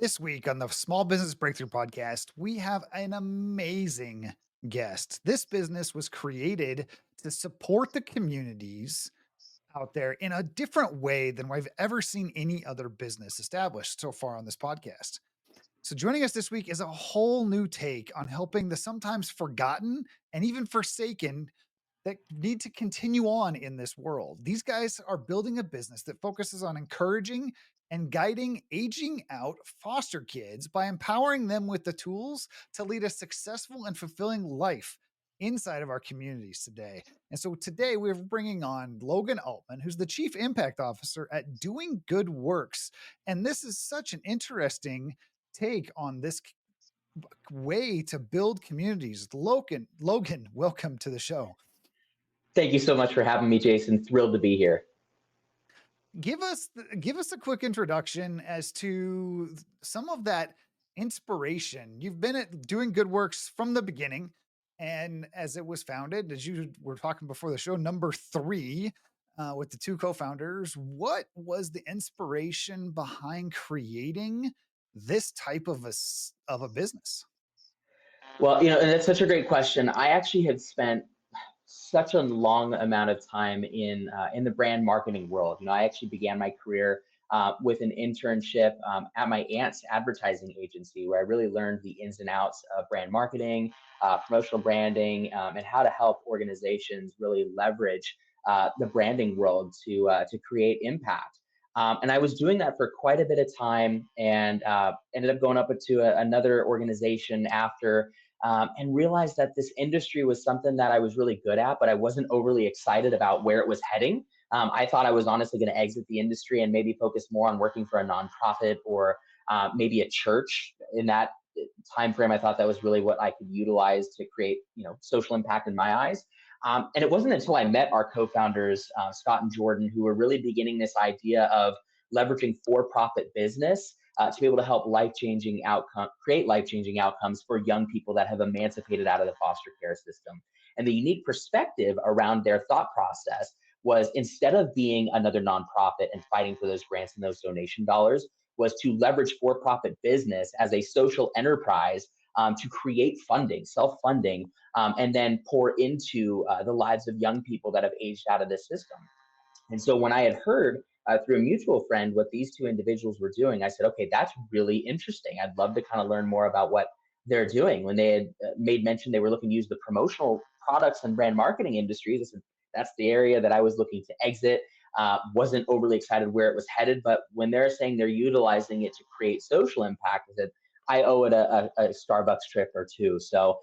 This week on the Small Business Breakthrough Podcast, we have an amazing guest. This business was created to support the communities out there in a different way than I've ever seen any other business established so far on this podcast. So, joining us this week is a whole new take on helping the sometimes forgotten and even forsaken that need to continue on in this world. These guys are building a business that focuses on encouraging and guiding aging out foster kids by empowering them with the tools to lead a successful and fulfilling life inside of our communities today. And so today we're bringing on Logan Altman, who's the Chief Impact Officer at Doing Good Works. And this is such an interesting take on this way to build communities. Logan, welcome to the show. Thank you so much for having me, Jason. Thrilled to be here. Give us a quick introduction as to some of that inspiration. You've been at Doing Good Works from the beginning, and as it was founded, as you were talking before the show, number 3 with the 2 co-founders. What was the inspiration behind creating this type of a business? Well, and that's such a great question. I actually had spent such a long amount of time in the brand marketing world. I actually began my career with an internship at my aunt's advertising agency, where I really learned the ins and outs of brand marketing, promotional branding, and how to help organizations really leverage the branding world to create impact. And I was doing that for quite a bit of time, and ended up going up to another organization after, and realized that this industry was something that I was really good at, but I wasn't overly excited about where it was heading. I thought I was honestly going to exit the industry and maybe focus more on working for a nonprofit or maybe a church. In that time frame, I thought that was really what I could utilize to create, social impact in my eyes. And it wasn't until I met our co-founders, Scott and Jordan, who were really beginning this idea of leveraging for-profit business to be able to help create life-changing outcomes for young people that have emancipated out of the foster care system. And the unique perspective around their thought process was, instead of being another nonprofit and fighting for those grants and those donation dollars, was to leverage for-profit business as a social enterprise to create funding, self-funding, and then pour into the lives of young people that have aged out of this system. And so when I had heard through a mutual friend what these 2 individuals were doing, I said, okay, that's really interesting. I'd love to kind of learn more about what they're doing. When they had made mention they were looking to use the promotional products and brand marketing industries, I said, that's the area that I was looking to exit. Wasn't overly excited where it was headed, but when they're saying they're utilizing it to create social impact, I said, I owe it a Starbucks trip or 2. So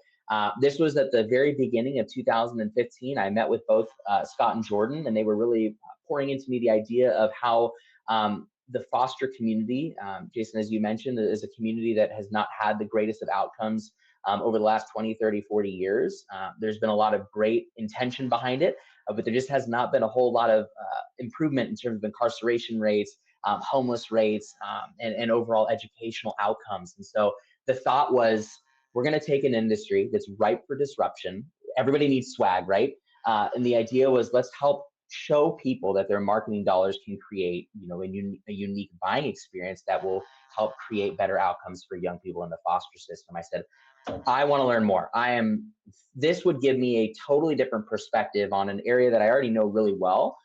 this was at the very beginning of 2015. I met with both Scott and Jordan, and they were really pouring into me the idea of how the foster community, Jason, as you mentioned, is a community that has not had the greatest of outcomes over the last 20, 30, 40 years. There's been a lot of great intention behind it, but there just has not been a whole lot of improvement in terms of incarceration rates, homeless rates, and overall educational outcomes. And so the thought was, we're going to take an industry that's ripe for disruption. Everybody needs swag, right? And the idea was, let's help show people that their marketing dollars can create, a unique buying experience that will help create better outcomes for young people in the foster system. I said, I want to learn more. This would give me a totally different perspective on an area that I already know really well,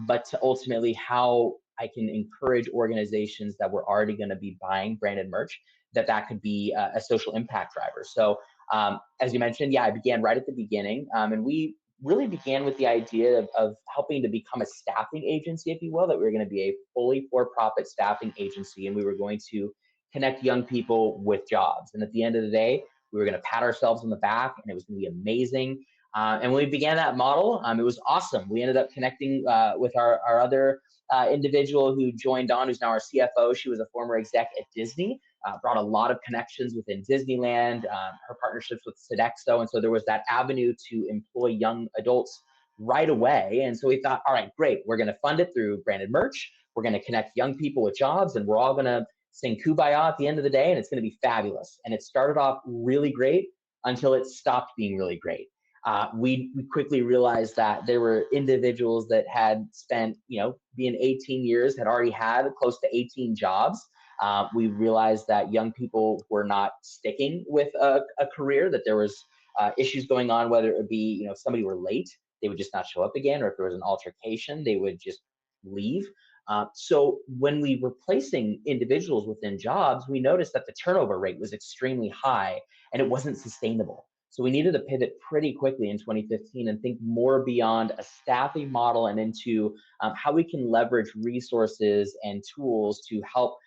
but to ultimately how I can encourage organizations that were already going to be buying branded merch, that could be a social impact driver. So as you mentioned, I began right at the beginning, and we really began with the idea of helping to become a staffing agency, if you will, that we were going to be a fully for-profit staffing agency, and we were going to connect young people with jobs. And at the end of the day, we were going to pat ourselves on the back, and it was going to be amazing. And when we began that model, it was awesome. We ended up connecting with our other individual who joined on, who's now our CFO. She was a former exec at Disney, brought a lot of connections within Disneyland, her partnerships with Sodexo. And so there was that avenue to employ young adults right away. And so we thought, all right, great. We're going to fund it through branded merch. We're going to connect young people with jobs, and we're all going to sing Kumbaya at the end of the day, and it's going to be fabulous. And it started off really great until it stopped being really great. We quickly realized that there were individuals that had spent, being 18 years, had already had close to 18 jobs. We realized that young people were not sticking with a career, that there was issues going on, whether it would be, if somebody were late, they would just not show up again, or if there was an altercation, they would just leave. So when we were placing individuals within jobs, we noticed that the turnover rate was extremely high and it wasn't sustainable. So we needed to pivot pretty quickly in 2015 and think more beyond a staffing model and into how we can leverage resources and tools to help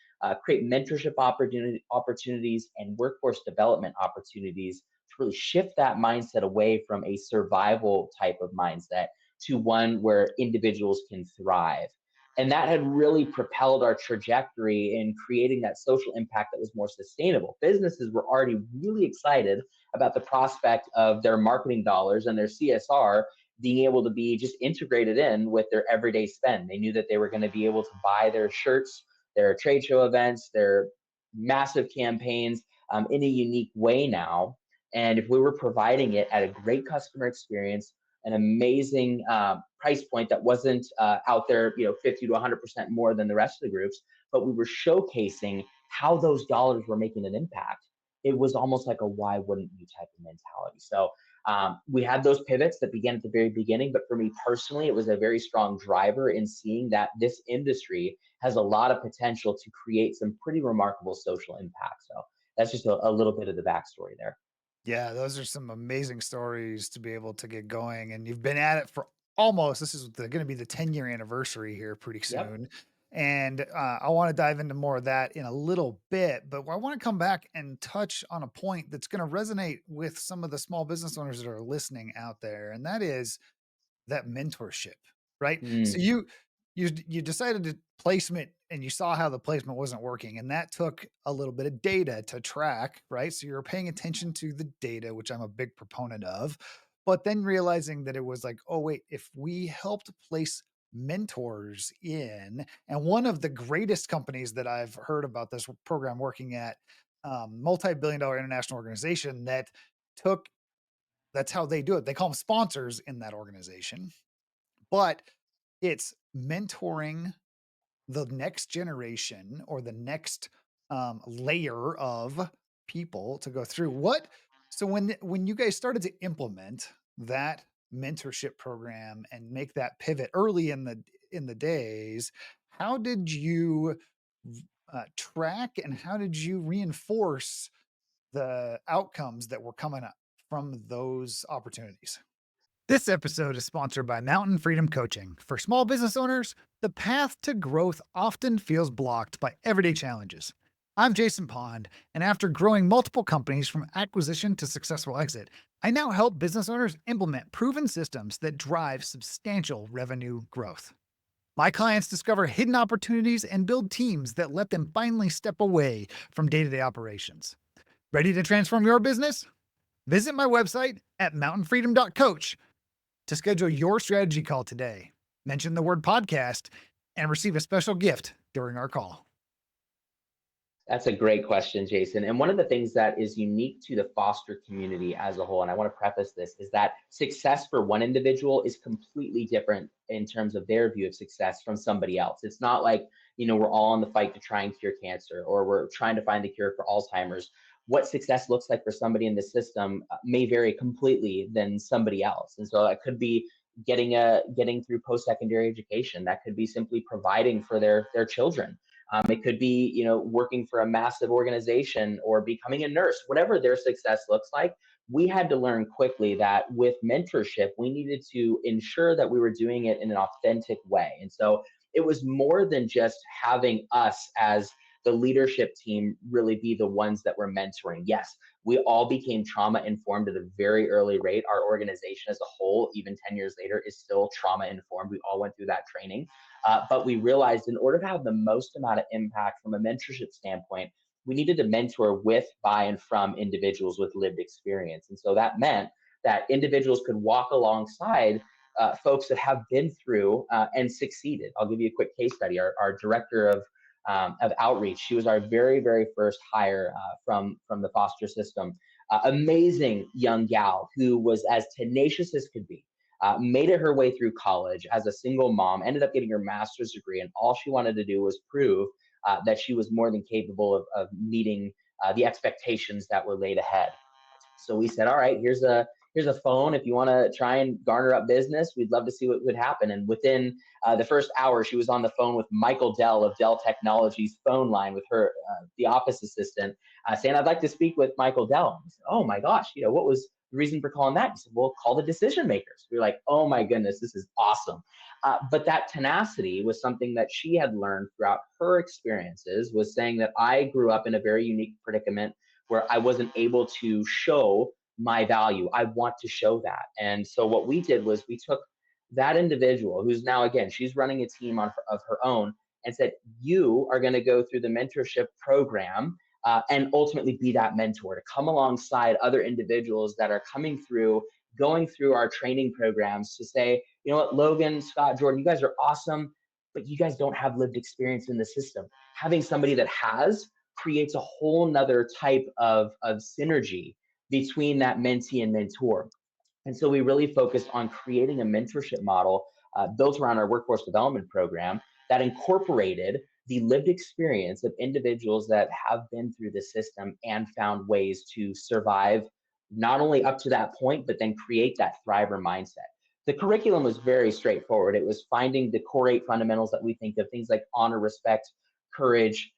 create mentorship opportunities and workforce development opportunities to really shift that mindset away from a survival type of mindset to one where individuals can thrive. And that had really propelled our trajectory in creating that social impact that was more sustainable. Businesses were already really excited about the prospect of their marketing dollars and their CSR being able to be just integrated in with their everyday spend. They knew that they were going to be able to buy their shirts, their trade show events, their massive campaigns in a unique way now. And if we were providing it at a great customer experience, an amazing price point that wasn't out there, 50 to 100% more than the rest of the groups, but we were showcasing how those dollars were making an impact. It was almost like a why wouldn't you type of mentality. So we had those pivots that began at the very beginning, but for me personally, it was a very strong driver in seeing that this industry has a lot of potential to create some pretty remarkable social impact. So that's just a little bit of the backstory there. Yeah, those are some amazing stories to be able to get going, and you've been at it for almost this is gonna be the 10-year anniversary here pretty Yep. soon, and, I wanna dive into more of that in a little bit, but I wanna come back and touch on a point that's gonna resonate with some of the small business owners that are listening out there, and that is that mentorship, right? So Mm. you decided to placement and you saw how the placement wasn't working, and that took a little bit of data to track, right? So you're paying attention to the data, which I'm a big proponent of, but then realizing that it was like, oh wait, if we helped place mentors in, and one of the greatest companies that I've heard about this program working at, multi-billion dollar international organization that took that's how they do it. They call them sponsors in that organization, but it's mentoring the next generation or the next layer of people to go through. What so when you guys started to implement that mentorship program and make that pivot early in the days, how did you track and how did you reinforce the outcomes that were coming up from those opportunities? This episode is sponsored by Mountain Freedom Coaching. For small business owners, the path to growth often feels blocked by everyday challenges. I'm Jason Pond, and after growing multiple companies from acquisition to successful exit, I now help business owners implement proven systems that drive substantial revenue growth. My clients discover hidden opportunities and build teams that let them finally step away from day to day operations. Ready to transform your business? Visit my website at mountainfreedom.coach to schedule your strategy call today. Mention the word podcast and receive a special gift during our call. That's a great question, Jason. And one of the things that is unique to the foster community as a whole, and I want to preface this, is that success for one individual is completely different in terms of their view of success from somebody else. It's not like, we're all in the fight to try and cure cancer or we're trying to find the cure for Alzheimer's. What success looks like for somebody in the system may vary completely than somebody else. And so that could be getting through post-secondary education. That could be simply providing for their children. It could be, working for a massive organization or becoming a nurse, whatever their success looks like. We had to learn quickly that with mentorship, we needed to ensure that we were doing it in an authentic way. And so it was more than just having us as the leadership team really be the ones that were mentoring. Yes, we all became trauma informed at a very early rate. Our organization as a whole, even 10 years later, is still trauma informed. We all went through that training. But we realized in order to have the most amount of impact from a mentorship standpoint, we needed to mentor with, by, and from individuals with lived experience. And so that meant that individuals could walk alongside folks that have been through and succeeded. I'll give you a quick case study. Our director of outreach, she was our very, very first hire from the foster system. Amazing young gal who was as tenacious as could be, made it her way through college as a single mom, ended up getting her master's degree, and all she wanted to do was prove that she was more than capable of meeting the expectations that were laid ahead. So we said, all right, here's a phone. If you want to try and garner up business, we'd love to see what would happen. And within the first hour, she was on the phone with Michael Dell of Dell Technologies phone line with her, the office assistant, saying, I'd like to speak with Michael Dell. We said, oh my gosh, what was the reason for calling that? He said, well, call the decision makers. We were like, oh my goodness, this is awesome. But that tenacity was something that she had learned throughout her experiences, was saying that I grew up in a very unique predicament where I wasn't able to show my value. I want to show that. And so what we did was we took that individual who's now, again, she's running a team of her own, and said, you are going to go through the mentorship program and ultimately be that mentor to come alongside other individuals that are coming through, going through our training programs, to say, you know what, Logan, Scott, Jordan, you guys are awesome, but you guys don't have lived experience in the system. Having somebody that has creates a whole nother type of synergy between that mentee and mentor. And so we really focused on creating a mentorship model built around our workforce development program that incorporated the lived experience of individuals that have been through the system and found ways to survive not only up to that point, but then create that thriver mindset. The curriculum was very straightforward. It was finding the core 8 fundamentals that we think of, things like honor, respect, courage,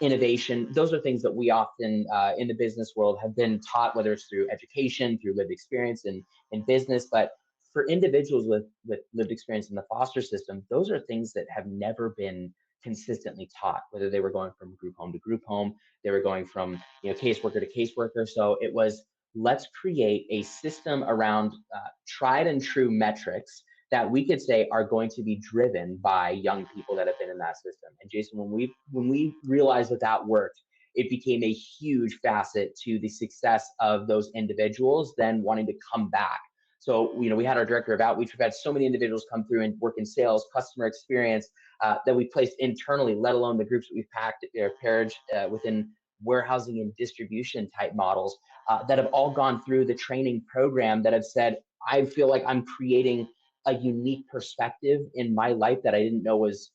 innovation. Those are things that we often in the business world have been taught, whether it's through education, through lived experience in business. But for individuals with lived experience in the foster system, those are things that have never been consistently taught, whether they were going from group home to group home, they were going from caseworker to caseworker. So it was, let's create a system around tried and true metrics that we could say are going to be driven by young people that have been in that system. And Jason, when we realized that that worked, it became a huge facet to the success of those individuals then wanting to come back. So, we had our director of outreach. We've had so many individuals come through and work in sales, customer experience, that we placed internally, let alone the groups that we've paired within warehousing and distribution type models that have all gone through the training program, that have said, I feel like I'm creating a unique perspective in my life that I didn't know was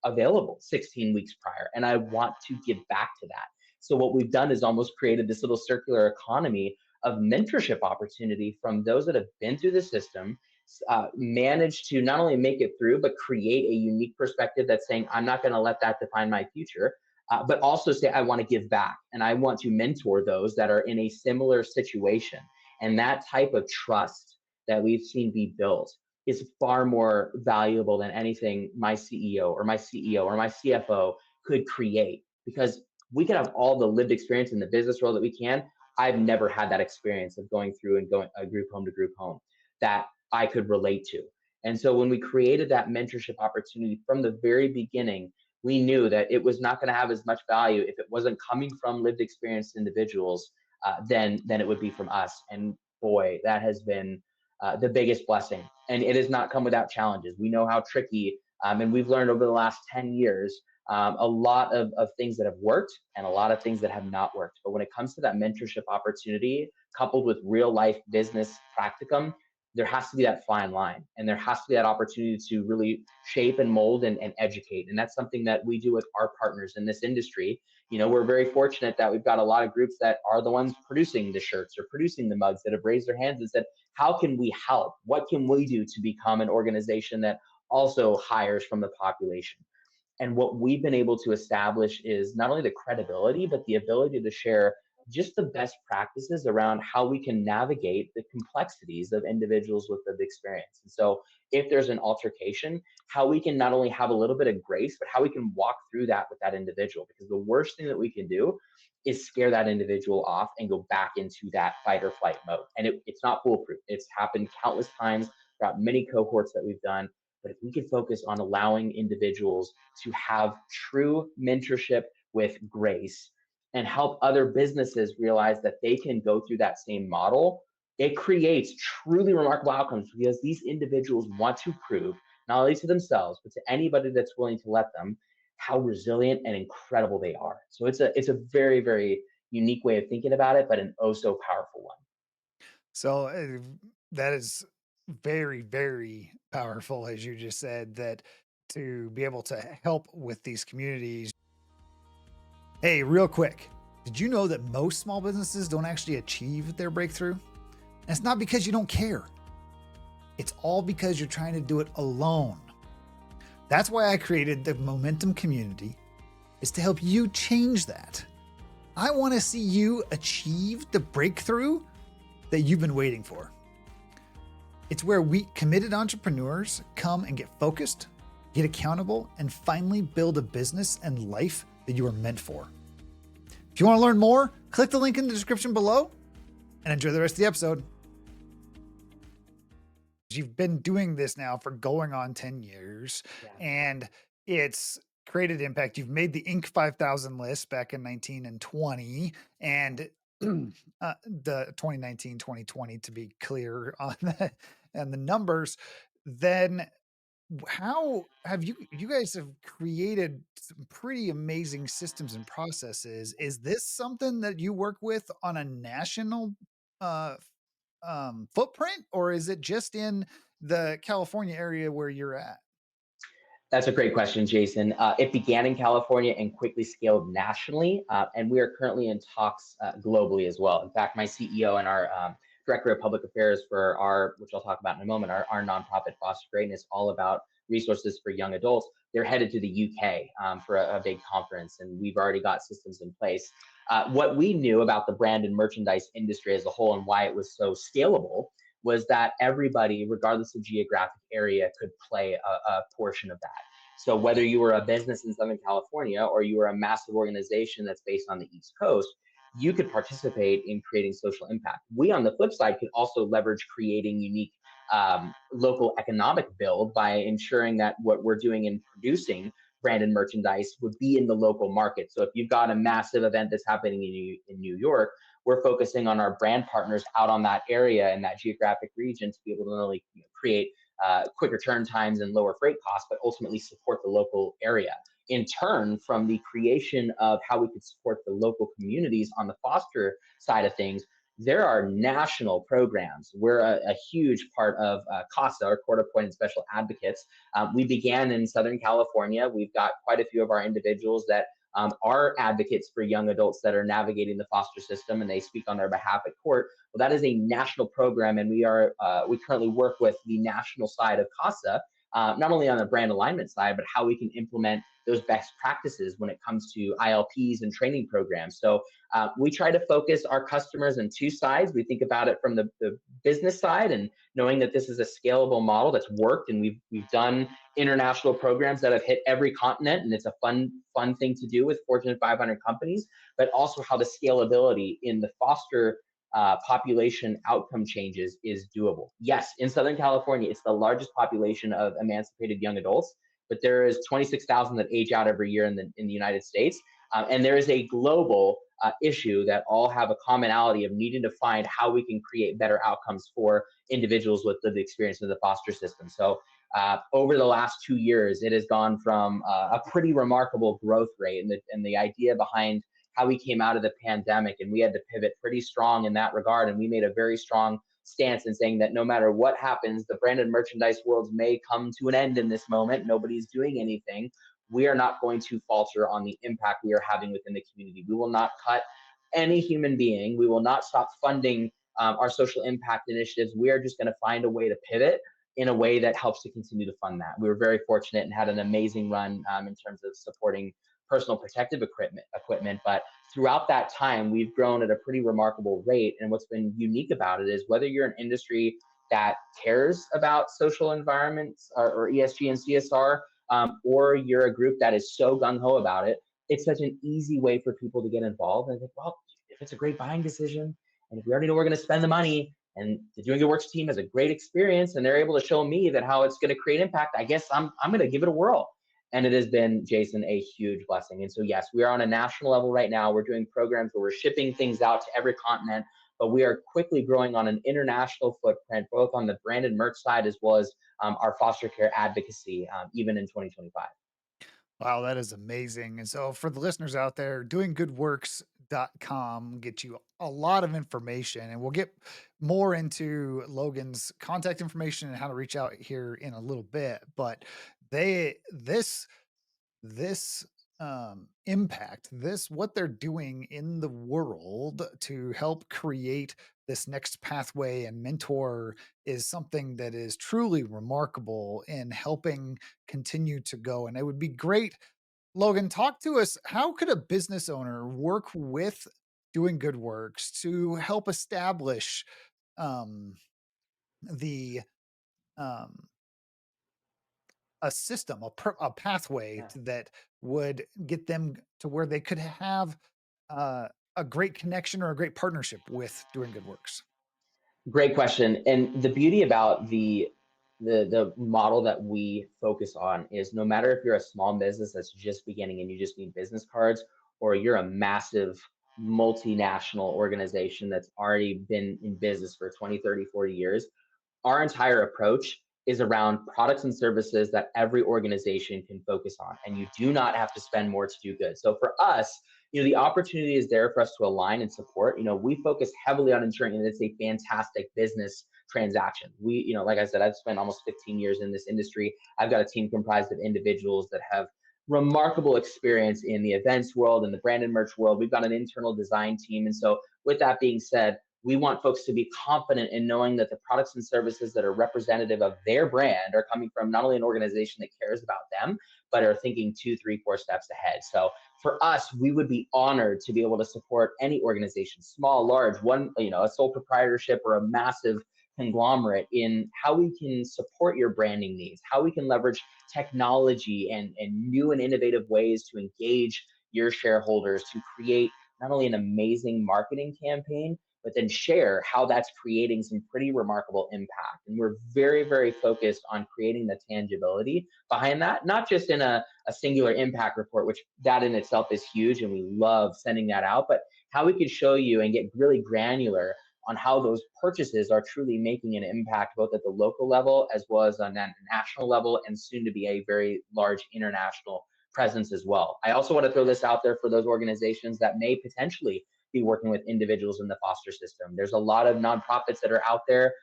available 16 weeks prior, and I want to give back to that. So what we've done is almost created this little circular economy of mentorship opportunity from those that have been through the system, managed to not only make it through, but create a unique perspective that's saying, I'm not going to let that define my future, but also say, I want to give back and I want to mentor those that are in a similar situation. And that type of trust that we've seen be built is far more valuable than anything my CEO or my CEO or my CFO could create, because we can have all the lived experience in the business world that we can. I've never had that experience of going through and going a group home to group home that I could relate to. And so when we created that mentorship opportunity from the very beginning, we knew that it was not going to have as much value if it wasn't coming from lived experienced individuals than it would be from us. And boy, that has been the biggest blessing. And it has not come without challenges. We know how tricky, and we've learned over the last 10 years a lot of things that have worked and a lot of things that have not worked. But when it comes to that mentorship opportunity, coupled with real life business practicum, there has to be that fine line, and there has to be that opportunity to really shape and mold and educate. And that's something that we do with our partners in this industry. We're very fortunate that we've got a lot of groups that are the ones producing the shirts or producing the mugs, that have raised their hands and said, how can we help? What can we do to become an organization that also hires from the population? And what we've been able to establish is not only the credibility, but the ability to share just the best practices around how we can navigate the complexities of individuals with lived experience. And so if there's an altercation, how we can not only have a little bit of grace, but how we can walk through that with that individual. Because the worst thing that we can do is scare that individual off and go back into that fight or flight mode. And it's not foolproof. It's happened countless times throughout many cohorts that we've done. But if we can focus on allowing individuals to have true mentorship with grace and help other businesses realize that they can go through that same model, it creates truly remarkable outcomes, because these individuals want to prove, not only to themselves, but to anybody that's willing to let them, how resilient and incredible they are. So it's a very, very unique way of thinking about it, but an oh so powerful one. So that is very, very powerful, as you just said, that to be able to help with these communities Hey, real quick, did you know that most small businesses don't actually achieve their breakthrough? And it's not because you don't care, it's all because you're trying to do it alone. That's why I created the Momentum Community, is to help you change that. I want to see you achieve the breakthrough that you've been waiting for. It's where we committed entrepreneurs come and get focused, get accountable, and finally build a business and life that you are meant for. If you want to learn more, click the link in the description below and enjoy the rest of the episode. You've been doing this now for going on 10 years, Yeah. and it's created impact. You've made the Inc. 5000 list back in 19 and 20, and the 2019, 2020, to be clear on that and the numbers. Then how have you guys have created some pretty amazing systems and processes. Is this something that you work with on a national uh footprint, or is it just in the California area where you're at? That's a great question, Jason. It began in California and quickly scaled nationally, and we are currently in talks globally as well. In fact, my CEO and our director of public affairs for our, which I'll talk about in a moment, our nonprofit Foster Greatness, all about resources for young adults. They're headed to the UK for a big conference, and we've already got systems in place. What we knew about the brand and merchandise industry as a whole and why it was so scalable was that everybody, regardless of geographic area, could play a portion of that. So whether you were a business in Southern California or you were a massive organization that's based on the East Coast, you could participate in creating social impact. We, on the flip side, could also leverage creating unique local economic build by ensuring that what we're doing in producing branded merchandise would be in the local market. So if you've got a massive event that's happening in New York, we're focusing on our brand partners out on that area and that geographic region to be able to not only create quicker turn times and lower freight costs, but ultimately support the local area. In turn, from the creation of how we could support the local communities on the foster side of things, there are national programs. We're a huge part of CASA, or Court Appointed Special Advocates. We began in Southern California. We've got quite a few of our individuals that are advocates for young adults that are navigating the foster system, and they speak on their behalf at court. Well, that is a national program, and we currently work with the national side of CASA, not only on the brand alignment side, but how we can implement those best practices when it comes to ILPs and training programs. So we try to focus our customers on two sides. We think about it from the business side, and knowing that this is a scalable model that's worked, and we've done international programs that have hit every continent, and it's a fun thing to do with Fortune 500 companies, but also how the scalability in the foster population outcome changes is doable. Yes, in Southern California, it's the largest population of emancipated young adults, but there is 26,000 that age out every year in the United States. And there is a global issue that all have a commonality of needing to find how we can create better outcomes for individuals with lived experience in the foster system. So over the last 2 years, it has gone from a pretty remarkable growth rate, and the idea behind how we came out of the pandemic, and we had to pivot pretty strong in that regard. And we made a very strong stance in saying that no matter what happens, the branded merchandise world may come to an end in this moment. Nobody's doing anything. We are not going to falter on the impact we are having within the community. We will not cut any human being. We will not stop funding our social impact initiatives. We are just going to find a way to pivot in a way that helps to continue to fund that. We were very fortunate and had an amazing run in terms of supporting personal protective equipment. But throughout that time, we've grown at a pretty remarkable rate. And what's been unique about it is whether you're an industry that cares about social environments or ESG and CSR, or you're a group that is so gung ho about it, it's such an easy way for people to get involved. And I think, well, if it's a great buying decision, and if we already know we're going to spend the money, and the Doing Good Works team has a great experience, and they're able to show me that how it's going to create impact, I guess I'm going to give it a whirl. And it has been, Jason, a huge blessing. And so, yes, we are on a national level right now. We're doing programs where we're shipping things out to every continent, but we are quickly growing on an international footprint, both on the branded merch side as well as our foster care advocacy, even in 2025. Wow, that is amazing. And so for the listeners out there, doinggoodworks.com get you a lot of information, and we'll get more into Logan's contact information and how to reach out here in a little bit. But they this impact, this what they're doing in the world to help create this next pathway and mentor is something that is truly remarkable in helping continue to go. And it would be great, Logan, talk to us. How could a business owner work with doing good works to help establish um, the um, a system, a pathway Yeah. that would get them to where they could have uh, a great connection or a great partnership with doing good works. Great question. And the beauty about the model that we focus on is no matter if you're a small business that's just beginning and you just need business cards, or you're a massive multinational organization that's already been in business for 20, 30, 40 years, our entire approach is around products and services that every organization can focus on, and you do not have to spend more to do good. So for us, the opportunity is there for us to align and support. We focus heavily on ensuring that it's a fantastic business transaction. Like I said, I've spent almost 15 years in this industry. I've got a team comprised of individuals that have remarkable experience in the events world and the brand and merch world. We've got an internal design team. And so with that being said, we want folks to be confident in knowing that the products and services that are representative of their brand are coming from not only an organization that cares about them, but are thinking 2, 3, 4 steps ahead. So for us, we would be honored to be able to support any organization, small, large, one, a sole proprietorship or a massive conglomerate, in how we can support your branding needs, how we can leverage technology and new and innovative ways to engage your shareholders to create not only an amazing marketing campaign, but then share how that's creating some pretty remarkable impact. And we're very, very focused on creating the tangibility behind that, not just in a singular impact report, which that in itself is huge and we love sending that out, but how we could show you and get really granular on how those purchases are truly making an impact, both at the local level as well as on that national level, and soon to be a very large international presence as well. I also want to throw this out there for those organizations that may potentially be working with individuals in the foster system. There's a lot of nonprofits that are out there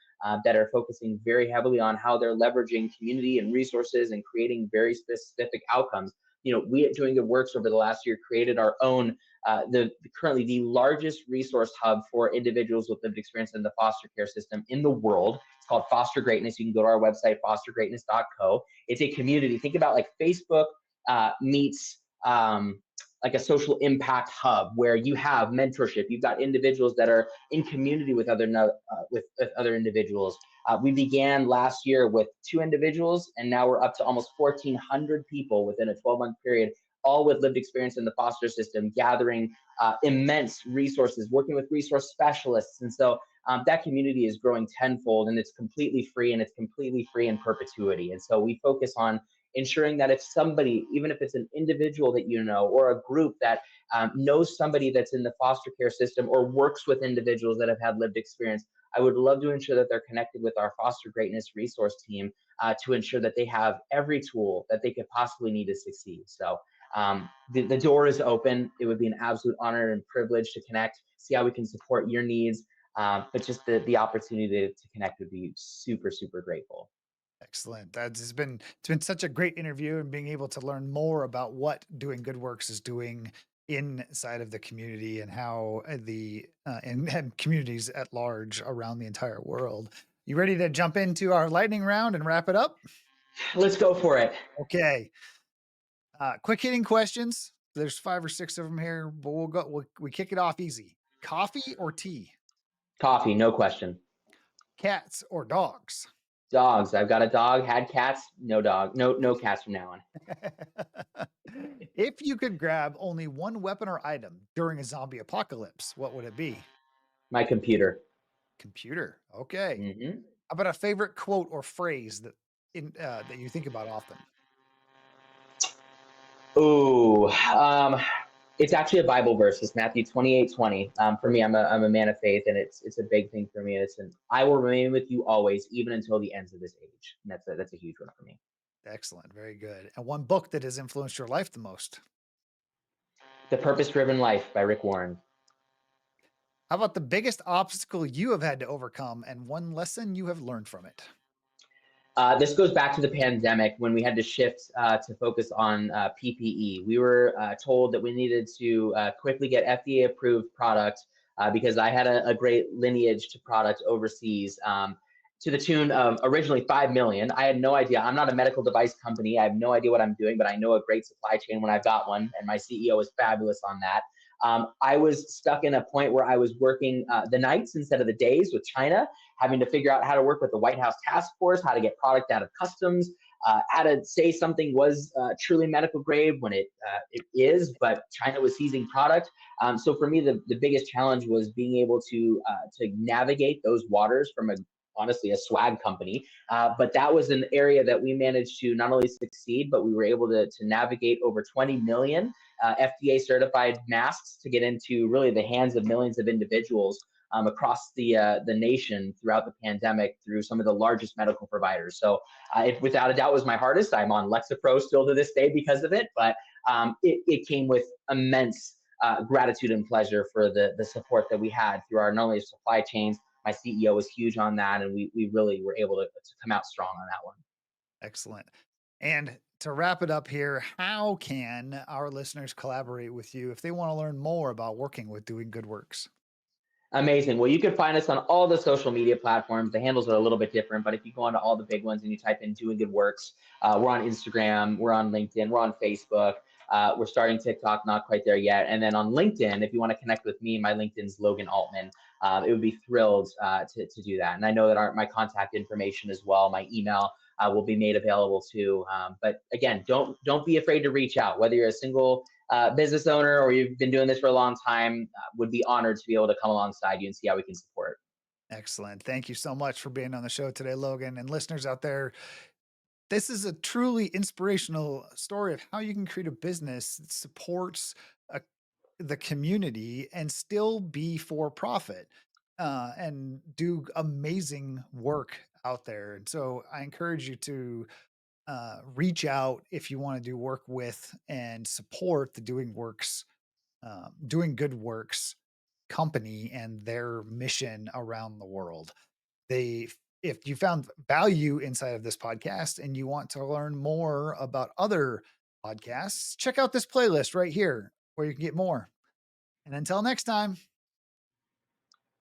that are focusing very heavily on how they're leveraging community and resources and creating very specific outcomes. We at Doing Good Works over the last year created our own, currently the largest resource hub for individuals with lived experience in the foster care system in the world. It's called Foster Greatness. You can go to our website, fostergreatness.co. It's a community. Think about like Facebook meets like a social impact hub where you have mentorship. You've got individuals that are in community with with other individuals. We began last year with 2 individuals, and now we're up to almost 1,400 people within a 12-month period, all with lived experience in the foster system, gathering immense resources, working with resource specialists. And so that community is growing tenfold, and it's completely free, and it's completely free in perpetuity. And so we focus on ensuring that if somebody, even if it's an individual that you know, or a group that knows somebody that's in the foster care system or works with individuals that have had lived experience, I would love to ensure that they're connected with our Foster Greatness resource team to ensure that they have every tool that they could possibly need to succeed. So the door is open. It would be an absolute honor and privilege to connect, see how we can support your needs. But just the opportunity to connect would be super, super grateful. Excellent. It's been such a great interview and being able to learn more about what Doing Good Works is doing inside of the community and how and communities at large around the entire world. You ready to jump into our lightning round and wrap it up? Let's go for it. Okay. Quick hitting questions. There's 5 or 6 of them here, but we kick it off easy. Coffee or tea? Coffee, no question. Cats or dogs? Dogs. I've got a dog, had cats, no dog, no cats from now on. If you could grab only one weapon or item during a zombie apocalypse, what would it be? My computer. Computer. Okay. Hmm. How about a favorite quote or phrase that you think about often? Ooh, it's actually a Bible verse. It's Matthew 28:20. For me, I'm a man of faith, and it's a big thing for me. It's an I will remain with you always, even until the ends of this age. And that's a huge one for me. Excellent. Very good. And one book that has influenced your life the most? The Purpose Driven Life by Rick Warren. How about the biggest obstacle you have had to overcome and one lesson you have learned from it? This goes back to the pandemic when we had to shift to focus on PPE. We were told that we needed to quickly get FDA approved product because I had a great lineage to product overseas. To the tune of originally 5 million. I had no idea. I'm not a medical device company. I have no idea what I'm doing, but I know a great supply chain when I've got one, and my CEO is fabulous on that. I was stuck in a point where I was working the nights instead of the days with China, having to figure out how to work with the White House task force, how to get product out of customs, how to say something was truly medical grade when it is, but China was seizing product. So for me, the biggest challenge was being able to navigate those waters from a honestly a swag company. But that was an area that we managed to not only succeed, but we were able to navigate over 20 million FDA certified masks to get into really the hands of millions of individuals across the nation throughout the pandemic through some of the largest medical providers. So it without a doubt was my hardest. I'm on Lexapro still to this day because of it, but it came with immense gratitude and pleasure for the support that we had through our not only supply chains. My CEO was huge on that, and we really were able to come out strong on that one. Excellent. And to wrap it up here, how can our listeners collaborate with you if they want to learn more about working with Doing Good Works? Amazing. Well, you can find us on all the social media platforms. The handles are a little bit different, but if you go onto all the big ones and you type in Doing Good Works, we're on Instagram, we're on LinkedIn, we're on Facebook. We're starting TikTok, not quite there yet. And then on LinkedIn, if you want to connect with me, my LinkedIn's Logan Altman. It would be thrilled to do that. And I know that my contact information as well, my email will be made available too. But again, don't be afraid to reach out, whether you're a single business owner or you've been doing this for a long time, would be honored to be able to come alongside you and see how we can support. Excellent. Thank you so much for being on the show today, Logan. And listeners out there, this is a truly inspirational story of how you can create a business that supports a, the community and still be for profit and do amazing work out there. And so I encourage you to reach out if you want to do work with and support the Doing Good Works company and their mission around the world. They If you found value inside of this podcast and you want to learn more about other podcasts, check out this playlist right here where you can get more. And until next time.